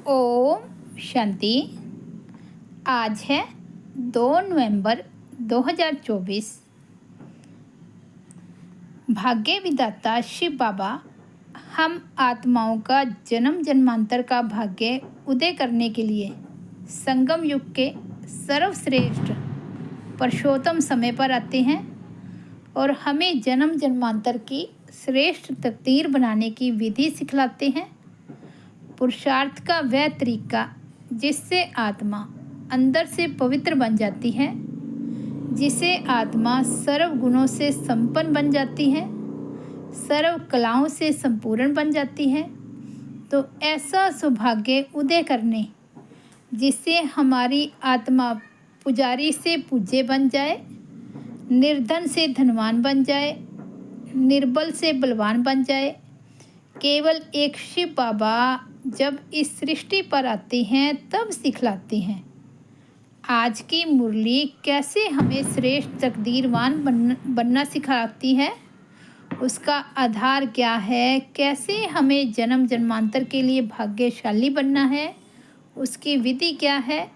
ओम शांति। आज है 2 नवंबर 2024। भाग्य विधाता शिव बाबा हम आत्माओं का जन्म जन्मांतर का भाग्य उदय करने के लिए संगम युग के सर्वश्रेष्ठ पुरुषोत्तम समय पर आते हैं और हमें जन्म जन्मांतर की श्रेष्ठ तकदीर बनाने की विधि सिखलाते हैं। पुरुषार्थ का वह तरीका जिससे आत्मा अंदर से पवित्र बन जाती है, जिसे आत्मा सर्व गुणों से संपन्न बन जाती है, सर्व कलाओं से संपूर्ण बन जाती है। तो ऐसा सौभाग्य उदय करने जिससे हमारी आत्मा पुजारी से पूज्य बन जाए, निर्धन से धनवान बन जाए, निर्बल से बलवान बन जाए। केवल एक शिव बाबा जब इस सृष्टि पर आते हैं तब सिखलाते हैं। आज की मुरली कैसे हमें श्रेष्ठ तकदीरवान बनना सिखाती है, उसका आधार क्या है, कैसे हमें जन्म जन्मांतर के लिए भाग्यशाली बनना है, उसकी विधि क्या है,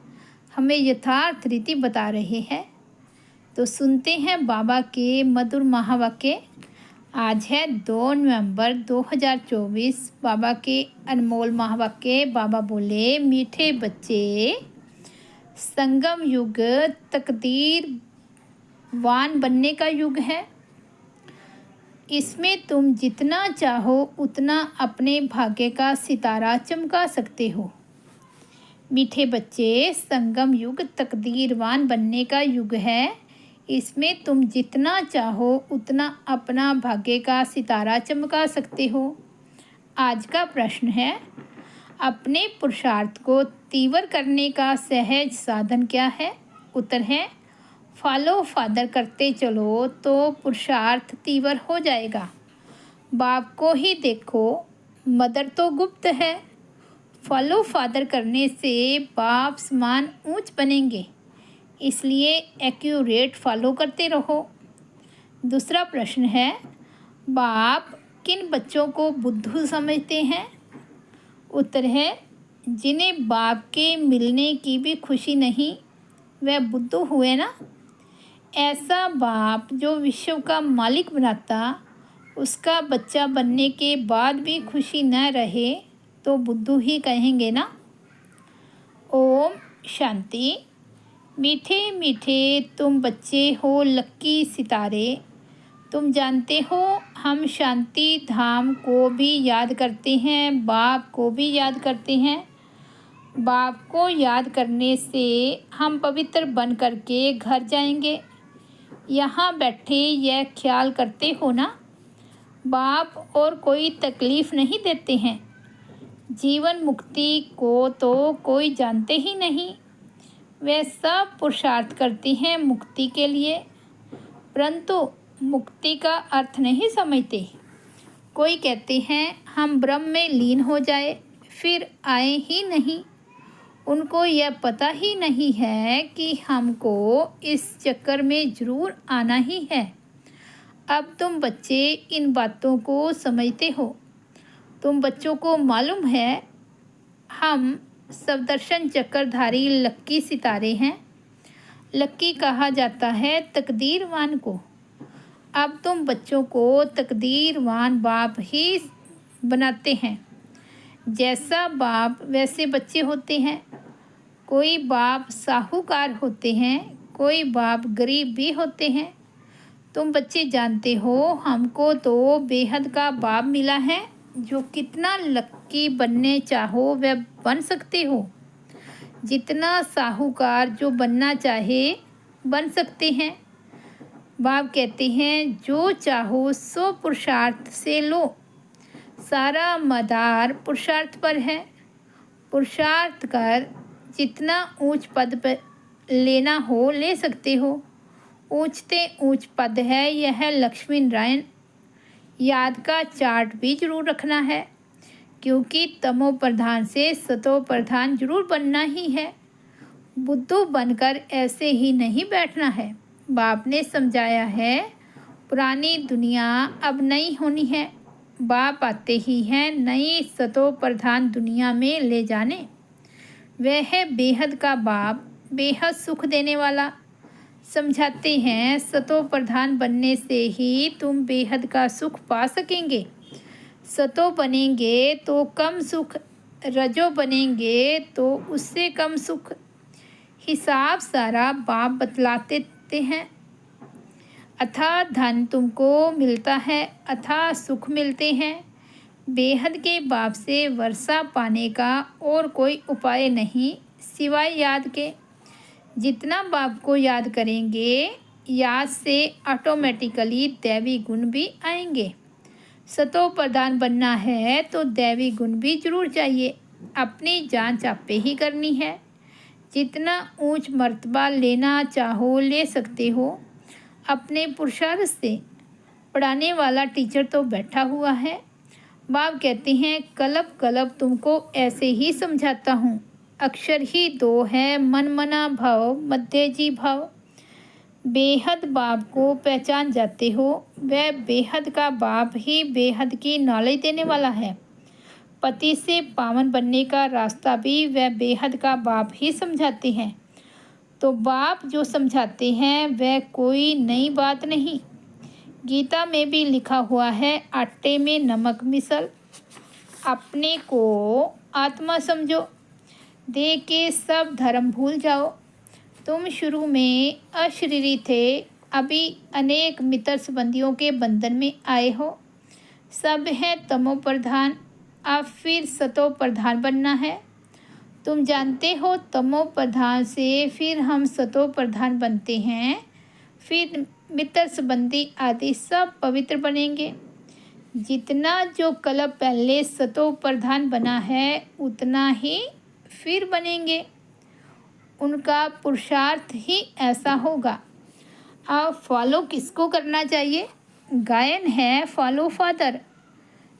हमें यथार्थ रीति बता रहे हैं। तो सुनते हैं बाबा के मधुर महावाक्य। आज है 2 नवंबर 2024। बाबा के अनमोल महावाक्य। बाबा बोले, मीठे बच्चे, संगम युग तकदीरवान बनने का युग है। इसमें तुम जितना चाहो उतना अपने भाग्य का सितारा चमका सकते हो। मीठे बच्चे, संगम युग तकदीरवान बनने का युग है। इसमें तुम जितना चाहो उतना अपना भाग्य का सितारा चमका सकते हो। आज का प्रश्न है, अपने पुरुषार्थ को तीव्र करने का सहज साधन क्या है? उत्तर है, फॉलो फादर करते चलो तो पुरुषार्थ तीव्र हो जाएगा। बाप को ही देखो, मदर तो गुप्त है। फॉलो फादर करने से बाप समान ऊंच बनेंगे, इसलिए एक्यूरेट फॉलो करते रहो। दूसरा प्रश्न है, बाप किन बच्चों को बुद्धू समझते हैं? उत्तर है, जिन्हें बाप के मिलने की भी खुशी नहीं, वह बुद्धू हुए ना। ऐसा बाप जो विश्व का मालिक बनाता, उसका बच्चा बनने के बाद भी खुशी न रहे तो बुद्धू ही कहेंगे ना। ओम शांति। मीठे मीठे तुम बच्चे हो लक्की सितारे। तुम जानते हो हम शांति धाम को भी याद करते हैं, बाप को भी याद करते हैं। बाप को याद करने से हम पवित्र बन करके घर जाएंगे। यहाँ बैठे यह ख्याल करते हो ना, बाप और कोई तकलीफ़ नहीं देते हैं। जीवन मुक्ति को तो कोई जानते ही नहीं। वे सब पुरुषार्थ करते हैं मुक्ति के लिए, परंतु मुक्ति का अर्थ नहीं समझते। कोई कहते हैं हम ब्रह्म में लीन हो जाए, फिर आए ही नहीं। उनको यह पता ही नहीं है कि हमको इस चक्कर में ज़रूर आना ही है। अब तुम बच्चे इन बातों को समझते हो। तुम बच्चों को मालूम है हम सवदर्शन चक्रधारी लक्की सितारे हैं। लक्की कहा जाता है तकदीरवान को। अब तुम बच्चों को तकदीरवान बाप ही बनाते हैं। जैसा बाप वैसे बच्चे होते हैं। कोई बाप साहूकार होते हैं, कोई बाप गरीब भी होते हैं। तुम बच्चे जानते हो हमको तो बेहद का बाप मिला है, जो कितना लक्की बनने चाहो वह बन सकते हो। जितना साहूकार जो बनना चाहे बन सकते हैं। बाप कहते हैं जो चाहो सो पुरुषार्थ से लो। सारा मदार पुरुषार्थ पर है। पुरुषार्थ कर जितना ऊंच पद पर लेना हो ले सकते हो। ऊंचते ऊंच पद है यह लक्ष्मी नारायण। याद का चार्ट भी जरूर रखना है, क्योंकि तमो प्रधान से सतो प्रधान जरूर बनना ही है। बुद्धू बनकर ऐसे ही नहीं बैठना है। बाप ने समझाया है पुरानी दुनिया अब नई होनी है। बाप आते ही हैं नई सतो प्रधान दुनिया में ले जाने। वह है बेहद का बाप, बेहद सुख देने वाला। समझाते हैं सतो प्रधान बनने से ही तुम बेहद का सुख पा सकेंगे। सतो बनेंगे तो कम सुख, रजो बनेंगे तो उससे कम सुख। हिसाब सारा बाप बतलाते हैं। अथाह धन तुमको मिलता है, अथाह सुख मिलते हैं। बेहद के बाप से वर्षा पाने का और कोई उपाय नहीं सिवाय याद के। जितना बाप को याद करेंगे, याद से ऑटोमेटिकली दैवी गुण भी आएंगे। सतो प्रधान बनना है तो दैवी गुण भी जरूर चाहिए। अपनी जांच आपे ही करनी है। जितना ऊंच मर्तबा लेना चाहो ले सकते हो अपने पुरुषार्थ से। पढ़ाने वाला टीचर तो बैठा हुआ है। बाप कहते हैं कलब कलब तुमको ऐसे ही समझाता हूँ। अक्षर ही दो है, मन मना भाव, मध्य जी भाव। बेहद बाप को पहचान जाते हो, वह बेहद का बाप ही बेहद की नॉलेज देने वाला है। पति से पावन बनने का रास्ता भी वह बेहद का बाप ही समझाते हैं। तो बाप जो समझाते हैं वह कोई नई बात नहीं। गीता में भी लिखा हुआ है, आटे में नमक मिसल अपने को आत्मा समझो, दे के सब धर्म भूल जाओ। तुम शुरू में अशरीरी थे, अभी अनेक मित्र संबंधियों के बंधन में आए हो। सब हैं तमो प्रधान, अब फिर सतो प्रधान बनना है। तुम जानते हो तमो प्रधान से फिर हम सतो प्रधान बनते हैं, फिर मित्र संबंधी आदि सब पवित्र बनेंगे। जितना जो कल्प पहले सतो प्रधान बना है उतना ही फिर बनेंगे। उनका पुरुषार्थ ही ऐसा होगा। अब फॉलो किसको करना चाहिए? गायन है फॉलो फादर।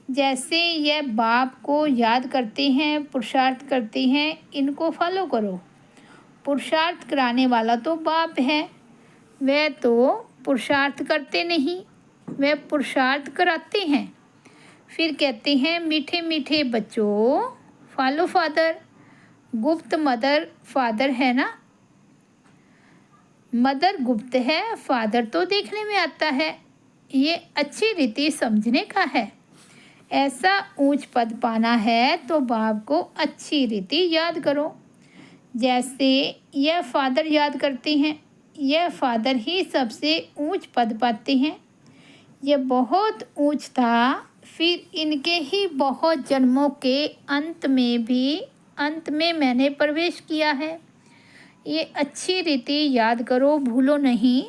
जैसे यह बाप को याद करते हैं, पुरुषार्थ करते हैं, इनको फॉलो करो। पुरुषार्थ कराने वाला तो बाप है, वह तो पुरुषार्थ करते नहीं, वह पुरुषार्थ कराते हैं। फिर कहते हैं मीठे मीठे बच्चों फॉलो फादर। गुप्त मदर फादर है ना। मदर गुप्त है, फादर तो देखने में आता है। ये अच्छी रीति समझने का है। ऐसा ऊंच पद पाना है तो बाप को अच्छी रीति याद करो। जैसे यह फादर याद करते हैं, यह फादर ही सबसे ऊंच पद पाते हैं। यह बहुत ऊंच था, फिर इनके ही बहुत जन्मों के अंत में मैंने प्रवेश किया है। ये अच्छी रीति याद करो, भूलो नहीं।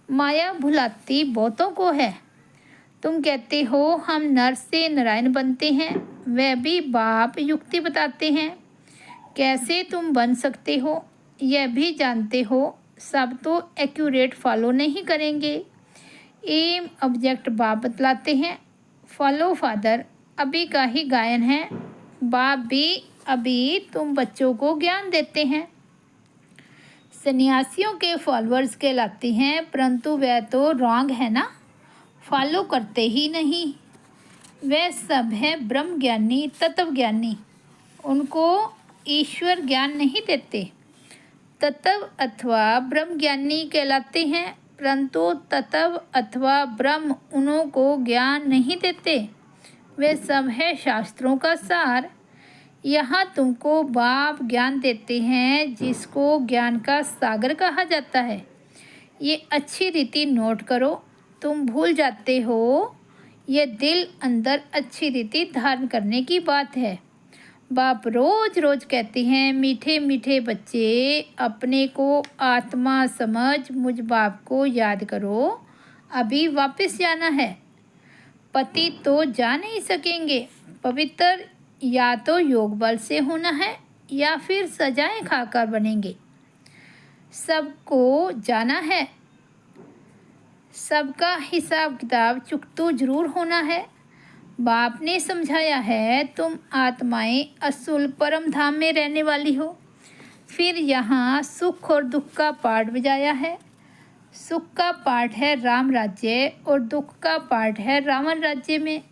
माया भुलाती बहुतों को है। तुम कहते हो हम नर से नारायण बनते हैं, वह भी बाप युक्ति बताते हैं कैसे तुम बन सकते हो। यह भी जानते हो सब तो एक्यूरेट फॉलो नहीं करेंगे। एम ऑब्जेक्ट बाप बतलाते हैं। फॉलो फादर अभी का ही गायन है। बाप भी अभी तुम बच्चों को ज्ञान देते हैं। सन्यासियों के फॉलोअर्स कहलाते हैं, परंतु वह तो रॉन्ग है ना, फॉलो करते ही नहीं। वह सब है ब्रह्म ज्ञानी, तत्व ज्ञानी, उनको ईश्वर ज्ञान नहीं देते। तत्व अथवा ब्रह्म ज्ञानी कहलाते हैं, परंतु तत्व अथवा ब्रह्म उन्हों को ज्ञान नहीं देते। वे सब है शास्त्रों का सार। यहाँ तुमको बाप ज्ञान देते हैं, जिसको ज्ञान का सागर कहा जाता है। ये अच्छी रीति नोट करो, तुम भूल जाते हो। ये दिल अंदर अच्छी रीति धारण करने की बात है। बाप रोज रोज कहते हैं मीठे मीठे बच्चे अपने को आत्मा समझ मुझ बाप को याद करो, अभी वापस जाना है। पति तो जा नहीं सकेंगे, पवित्र या तो योग बल से होना है या फिर सजाएं खाकर बनेंगे। सबको जाना है, सबका हिसाब किताब चुकतू जरूर होना है। बाप ने समझाया है तुम आत्माएं असुल परम धाम में रहने वाली हो। फिर यहाँ सुख और दुख का पाठ बजाया है। सुख का पाठ है राम राज्य और दुख का पाठ है रावण राज्य में।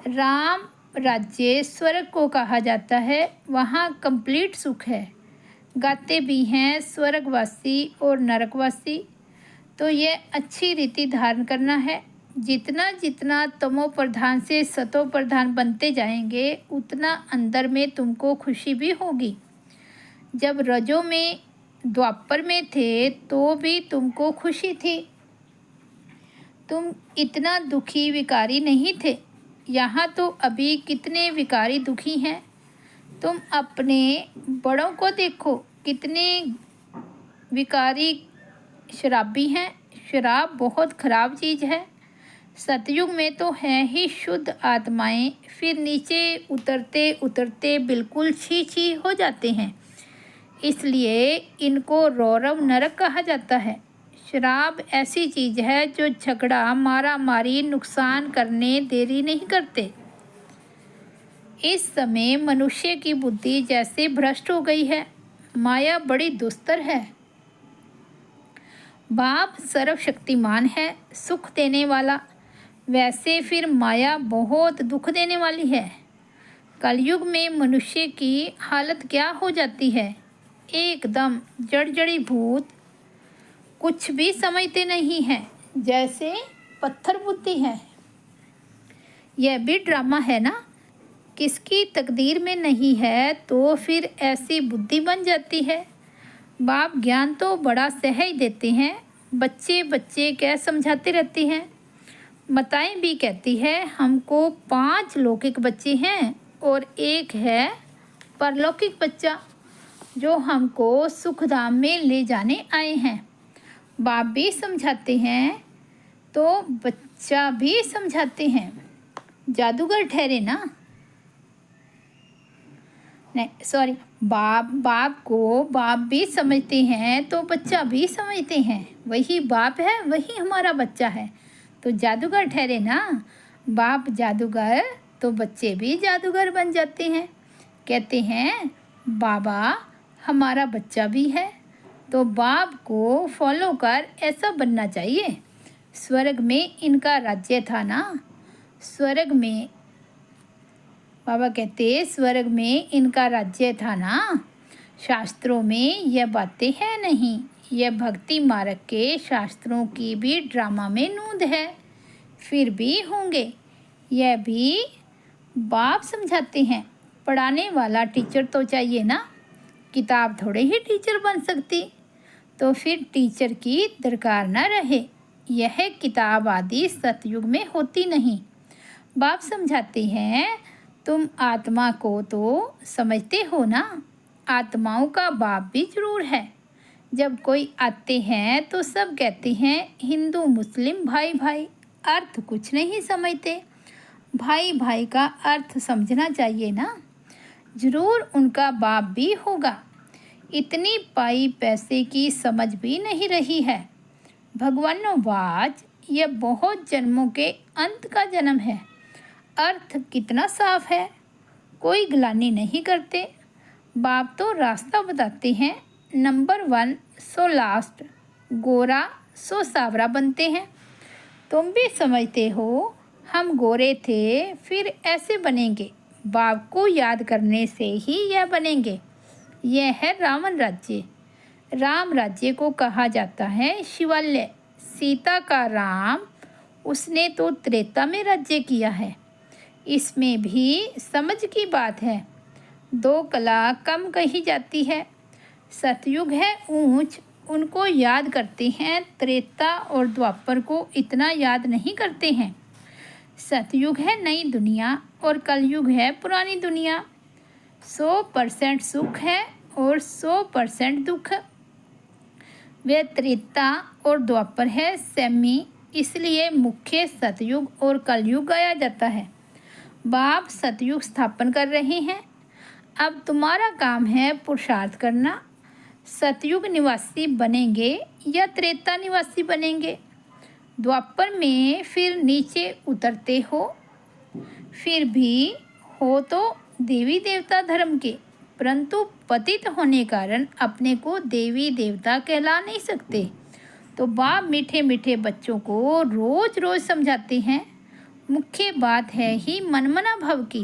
राम राज्य स्वर्ग को कहा जाता है, वहाँ कंप्लीट सुख है। गाते भी हैं स्वर्गवासी और नरकवासी। तो ये अच्छी रीति धारण करना है। जितना जितना तमो प्रधान से सतो प्रधान बनते जाएंगे, उतना अंदर में तुमको खुशी भी होगी। जब रजो में द्वापर में थे तो भी तुमको खुशी थी, तुम इतना दुखी विकारी नहीं थे। यहाँ तो अभी कितने विकारी दुखी हैं। तुम अपने बड़ों को देखो, कितने विकारी शराबी हैं। शराब बहुत खराब चीज़ है। सतयुग में तो है ही शुद्ध आत्माएं, फिर नीचे उतरते उतरते बिल्कुल छी छी हो जाते हैं। इसलिए इनको रौरव नरक कहा जाता है। शराब ऐसी चीज़ है जो झगड़ा मारा मारी नुकसान करने देरी नहीं करते। इस समय मनुष्य की बुद्धि जैसे भ्रष्ट हो गई है। माया बड़ी दुस्तर है। बाप सर्वशक्तिमान है, सुख देने वाला, वैसे फिर माया बहुत दुख देने वाली है। कलयुग में मनुष्य की हालत क्या हो जाती है, एकदम जड़ी भूत, कुछ भी समझते नहीं हैं, जैसे पत्थर बुद्धि है। यह भी ड्रामा है ना। किसकी तकदीर में नहीं है तो फिर ऐसी बुद्धि बन जाती है। बाप ज्ञान तो बड़ा सहज देते हैं, बच्चे बच्चे क्या समझाते रहते हैं। माताएं भी कहती है हमको 5 लौकिक बच्चे हैं और एक है परलौकिक बच्चा जो हमको सुखधाम में ले जाने आए हैं। बाप भी समझाते हैं तो बच्चा भी समझाते हैं। जादूगर ठहरे ना। नहीं सॉरी, बाप को बाप भी समझते हैं तो बच्चा भी समझते हैं। वही बाप है, वही हमारा बच्चा है, तो जादूगर ठहरे ना। बाप जादूगर तो बच्चे भी जादूगर बन जाते हैं। कहते हैं बाबा हमारा बच्चा भी है, तो बाप को फॉलो कर ऐसा बनना चाहिए। स्वर्ग में इनका राज्य था ना। स्वर्ग में बाबा कहते स्वर्ग में इनका राज्य था ना। शास्त्रों में यह बातें हैं नहीं। यह भक्ति मार्ग के शास्त्रों की भी ड्रामा में नूंद है, फिर भी होंगे। यह भी बाप समझाते हैं। पढ़ाने वाला टीचर तो चाहिए ना। किताब थोड़े ही टीचर बन सकती, तो फिर टीचर की दरकार न रहे। यह किताब आदि सतयुग में होती नहीं। बाप समझाते हैं तुम आत्मा को तो समझते हो ना। आत्माओं का बाप भी जरूर है। जब कोई आते हैं तो सब कहते हैं हिंदू मुस्लिम भाई भाई, अर्थ कुछ नहीं समझते। भाई भाई का अर्थ समझना चाहिए ना। जरूर उनका बाप भी होगा। इतनी पाई पैसे की समझ भी नहीं रही है। भगवानोवाच यह बहुत जन्मों के अंत का जन्म है। अर्थ कितना साफ है, कोई ग्लानि नहीं करते। बाप तो रास्ता बताते हैं। नंबर 1 सो लास्ट, गोरा सो सावरा बनते हैं। तुम भी समझते हो हम गोरे थे फिर ऐसे बनेंगे। बाप को याद करने से ही यह बनेंगे। यह है रावण राज्य। राम राज्य को कहा जाता है शिवालय। सीता का राम, उसने तो त्रेता में राज्य किया है। इसमें भी समझ की बात है। 2 कला कम कही जाती है। सतयुग है ऊंच, उनको याद करते हैं। त्रेता और द्वापर को इतना याद नहीं करते हैं। सतयुग है नई दुनिया और कलयुग है पुरानी दुनिया। 100% सुख है और 100% दुख। वे त्रेता और द्वापर है सेमी, इसलिए मुख्य सतयुग और कलयुग गाया जाता है। बाप सतयुग स्थापन कर रहे हैं। अब तुम्हारा काम है पुरुषार्थ करना। सतयुग निवासी बनेंगे या त्रेता निवासी बनेंगे। द्वापर में फिर नीचे उतरते हो, फिर भी हो तो देवी देवता धर्म के, परंतु पतित होने कारण अपने को देवी देवता कहला नहीं सकते। तो बाप मीठे मीठे बच्चों को रोज रोज समझाते हैं। मुख्य बात है ही मनमना भव की।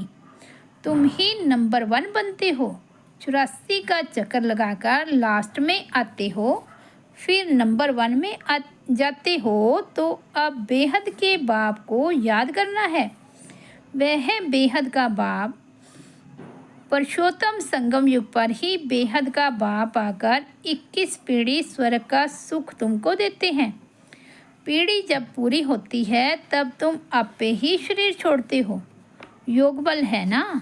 तुम ही नंबर 1 बनते हो। 84 का चक्कर लगाकर लास्ट में आते हो, फिर नंबर 1 में आ जाते हो। तो अब बेहद के बाप को याद करना है। वह बेहद का बाप पुरुषोत्तम संगम युग पर ही बेहद का बाप आकर 21 पीढ़ी स्वर्ग का सुख तुमको देते हैं। पीढ़ी जब पूरी होती है तब तुम आपे ही शरीर छोड़ते हो। योग बल है ना,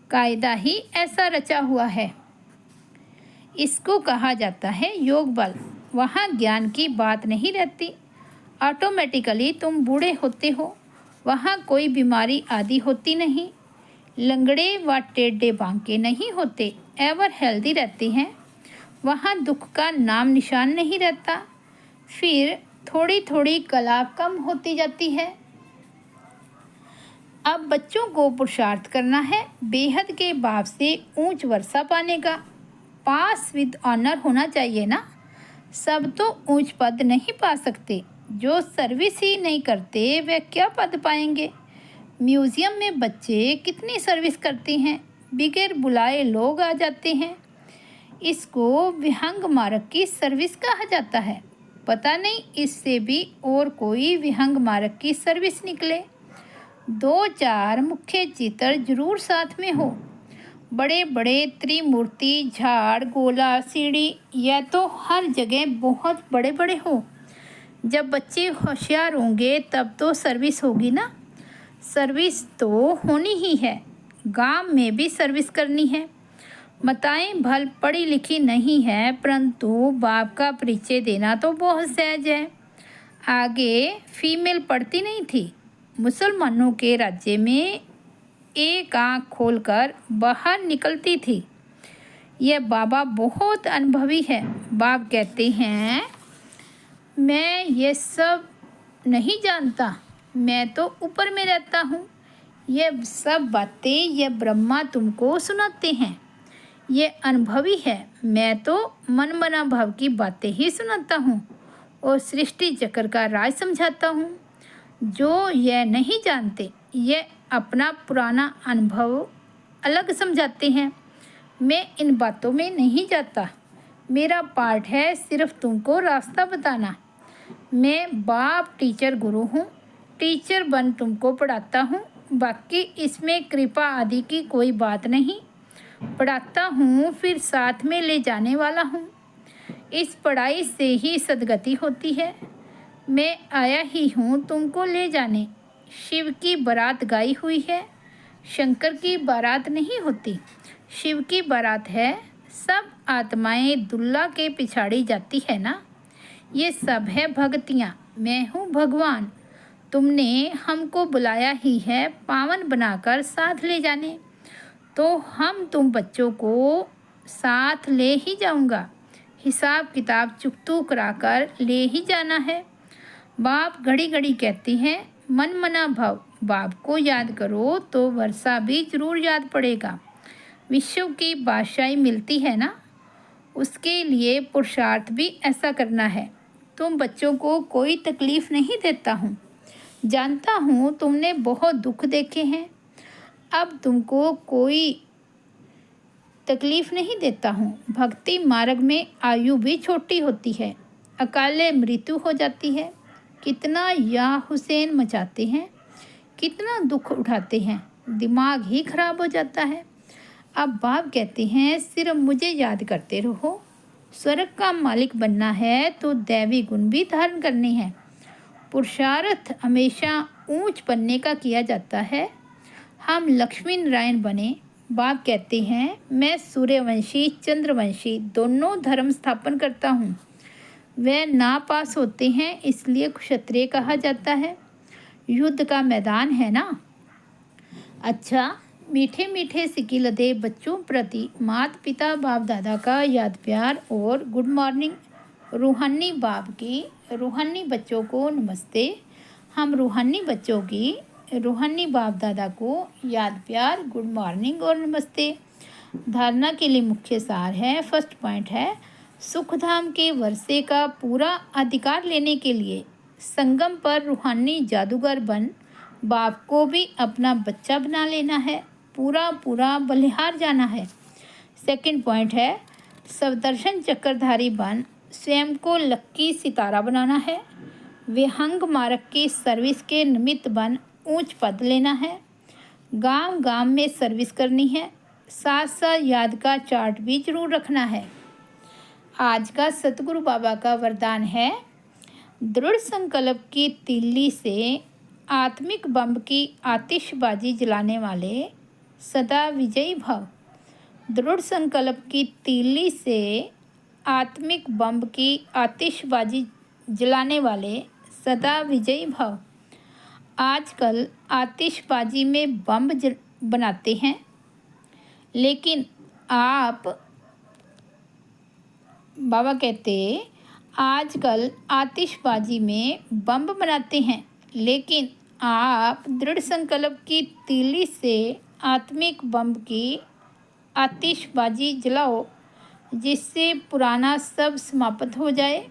कायदा ही ऐसा रचा हुआ है। इसको कहा जाता है योग बल। वहाँ ज्ञान की बात नहीं रहती। ऑटोमेटिकली तुम बूढ़े होते हो। वहाँ कोई बीमारी आदि होती नहीं। लंगड़े व टेढ़े बांके नहीं होते, एवर हेल्दी रहते हैं। वहाँ दुख का नाम निशान नहीं रहता। फिर थोड़ी थोड़ी कला कम होती जाती है। अब बच्चों को पुरुषार्थ करना है बेहद के बाप से ऊंच वर्षा पाने का। पास विद ऑनर होना चाहिए ना। सब तो ऊंच पद नहीं पा सकते। जो सर्विस ही नहीं करते वे क्या पद पाएंगे। म्यूज़ियम में बच्चे कितनी सर्विस करते हैं, बगैर बुलाए लोग आ जाते हैं। इसको विहंग मार्ग की सर्विस कहा जाता है। पता नहीं इससे भी और कोई विहंग मार्ग की सर्विस निकले। 2-4 मुख्य चित्र जरूर साथ में हो। बड़े बड़े त्रिमूर्ति, झाड़, गोला, सीढ़ी, यह तो हर जगह बहुत बड़े बड़े हो। जब बच्चे होशियार होंगे तब तो सर्विस होगी ना। सर्विस तो होनी ही है। गांव में भी सर्विस करनी है। माताएं भल पढ़ी लिखी नहीं है, परंतु बाप का परिचय देना तो बहुत सहज है। आगे फीमेल पढ़ती नहीं थी। मुसलमानों के राज्य में एक आँख खोलकर बाहर निकलती थी। यह बाबा बहुत अनुभवी है। बाप कहते हैं, मैं ये सब नहीं जानता, मैं तो ऊपर में रहता हूँ। ये सब बातें ये ब्रह्मा तुमको सुनाते हैं। ये अनुभवी है। मैं तो मन मना भाव की बातें ही सुनाता हूँ और सृष्टि चक्र का राज समझाता हूँ। जो यह नहीं जानते, ये अपना पुराना अनुभव अलग समझाते हैं। मैं इन बातों में नहीं जाता। मेरा पार्ट है सिर्फ तुमको रास्ता बताना। मैं बाप टीचर गुरु हूँ। टीचर बन तुमको पढ़ाता हूँ। बाकी इसमें कृपा आदि की कोई बात नहीं। पढ़ाता हूँ फिर साथ में ले जाने वाला हूँ। इस पढ़ाई से ही सद्गति होती है। मैं आया ही हूँ तुमको ले जाने। शिव की बारात गाई हुई है। शंकर की बारात नहीं होती, शिव की बारात है। सब आत्माएं दुल्ला के पिछाड़ी जाती है ना। ये सब है भक्तियाँ। मैं हूँ भगवान। तुमने हमको बुलाया ही है पावन बनाकर साथ ले जाने। तो हम तुम बच्चों को साथ ले ही जाऊंगा। हिसाब किताब चुकतू कराकर ले ही जाना है। बाप घड़ी घड़ी कहती हैं, मन मना भव। बाप को याद करो तो वर्षा भी जरूर याद पड़ेगा। विश्व की बादशाही मिलती है ना, उसके लिए पुरुषार्थ भी ऐसा करना है। तुम बच्चों को कोई तकलीफ़ नहीं देता हूँ। जानता हूँ तुमने बहुत दुख देखे हैं। अब तुमको कोई तकलीफ़ नहीं देता हूँ। भक्ति मार्ग में आयु भी छोटी होती है। अकाले मृत्यु हो जाती है। कितना या हुसैन मचाते हैं, कितना दुख उठाते हैं, दिमाग ही खराब हो जाता है। अब बाप कहते हैं, सिर्फ मुझे याद करते रहो। स्वर्ग का मालिक बनना है तो दैवी गुण भी धारण करने हैं। पुरुषार्थ हमेशा ऊंच बनने का किया जाता है। हम लक्ष्मी नारायण बने। बाप कहते हैं, मैं सूर्यवंशी चंद्रवंशी दोनों धर्म स्थापन करता हूँ। वे ना पास होते हैं इसलिए क्षत्रिय कहा जाता है। युद्ध का मैदान है ना। अच्छा, मीठे मीठे सिकिलदे बच्चों प्रति माता पिता बाप दादा का याद प्यार और गुड मॉर्निंग। रूहानी बाप की रूहानी बच्चों को नमस्ते। हम रूहानी बच्चों की रूहानी बाप दादा को याद प्यार, गुड मॉर्निंग और नमस्ते। धारणा के लिए मुख्य सार है। फर्स्ट पॉइंट है, सुखधाम के वर्षे का पूरा अधिकार लेने के लिए संगम पर रूहानी जादूगर बन बाप को भी अपना बच्चा बना लेना है। पूरा पूरा बलिहार जाना है। सेकंड पॉइंट है सवदर्शन चक्रधारी बन स्वयं को लक्की सितारा बनाना है। विहंग मार्ग की सर्विस के निमित्त बन ऊंच पद लेना है। गांव गांव में सर्विस करनी है। साथ साथ याद का चार्ट भी जरूर रखना है। आज का सतगुरु बाबा का वरदान है दृढ़ संकल्प की तीली से आत्मिक बम की आतिशबाजी जलाने वाले सदा विजयी भव। दृढ़ संकल्प की तीली से आत्मिक बम की आतिशबाजी जलाने वाले सदा विजयी भव। आजकल आतिशबाजी में बम बनाते हैं, लेकिन बाबा कहते आजकल आतिशबाजी में बम बनाते हैं, लेकिन आप दृढ़ संकल्प की तीली से आत्मिक बम की आतिशबाजी जलाओ, जिससे पुराना सब समाप्त हो जाए।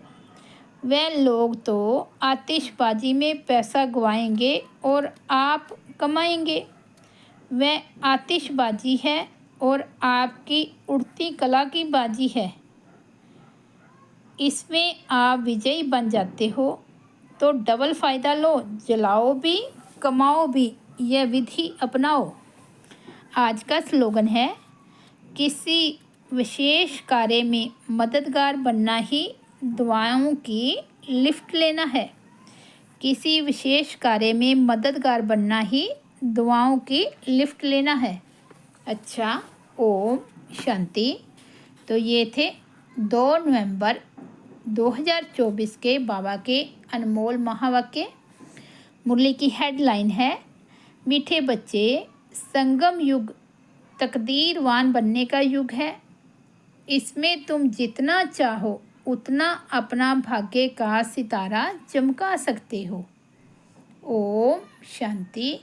वह लोग तो आतिशबाजी में पैसा गवाएंगे और आप कमाएंगे। वह आतिशबाजी है और आपकी उड़ती कला की बाजी है। इसमें आप विजयी बन जाते हो तो डबल फ़ायदा लो, जलाओ भी कमाओ भी, यह विधि अपनाओ। आज का स्लोगन है किसी विशेष कार्य में मददगार बनना ही दुआओं की लिफ्ट लेना है। किसी विशेष कार्य में मददगार बनना ही दुआओं की लिफ्ट लेना है। अच्छा, ओम शांति। तो ये थे 2 नवंबर 2024 के बाबा के अनमोल महावाक्य। मुरली की हेडलाइन है मीठे बच्चे, संगम युग तकदीरवान बनने का युग है। इसमें तुम जितना चाहो उतना अपना भाग्य का सितारा चमका सकते हो। ओम शांति।